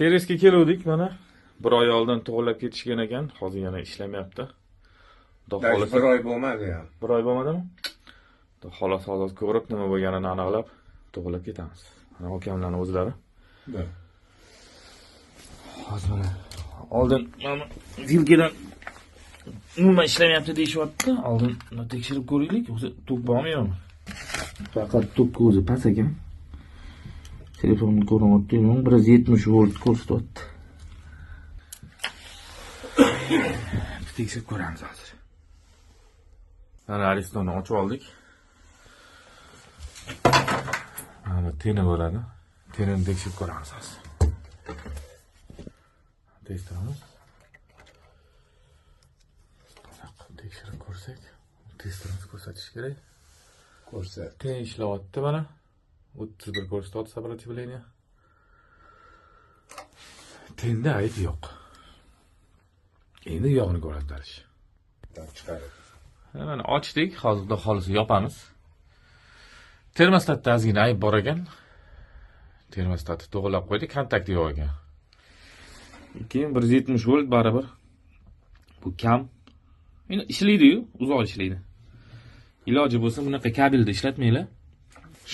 Terasga keluvdik mana. Bir oy oldin to'g'rilab ketishgan ekan. Hozir yana ishlamayapti. Xudo xolasa Bir oy bo'lmadi ham. bir oy bo'lmadimi? Xudo xolasa hozir ko'rib nima bo'lganini aniqlab to'g'rilab ketamiz. Mana ukamlarning o'zlari. Hozir mana oldin mana zilkadan umuman ishlamayapti deyishyapti. Oldin tekshirib ko'raylik. O'zi tok bormi yo'qmi? Faqat tok o'zi past ekan. Telefonni ko'ryapti, 170 volt ko'rsatyapti. Tekshirib ko'ramiz hozir. Mana aristonni ochib oldik. Mana teni bo'ladi. Tenini tekshirib ko'ramiz hozir. Tekshiramiz. Tekshirib ko'rsak, testimiz ko'rsatish kerak. Ko'rsat. Ten ishlayapti mana. 31 ko'rsatyapti сопротивление. Tenda ayb yo'q. Endi yog'ini ko'rsatish. Chiqarib. Mana ochdik, hozir xudo xolisa yopamiz. Termostatda ozgina ayb bor ekan. Termostatni to'g'rilab qo'ydik, kontakti yo'q ekan. Keyin 170 volt baribir. Bu kam. Endi ishlaydi-yu, uzoq ishlaydi. Iloji bo'lsa bunaqa kabelda ishlatmanglar.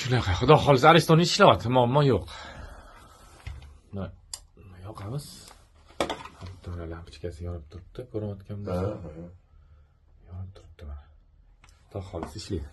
Shunaqa, xudo xolisa aristonni ishlayapti, muammo yo'q. Mana yoqamiz. Hatto lampochkasi yonib turibdi, ko'rayotgan bo'lsa. Yonib turibdi mana. Xudo xolisa ishlaydi.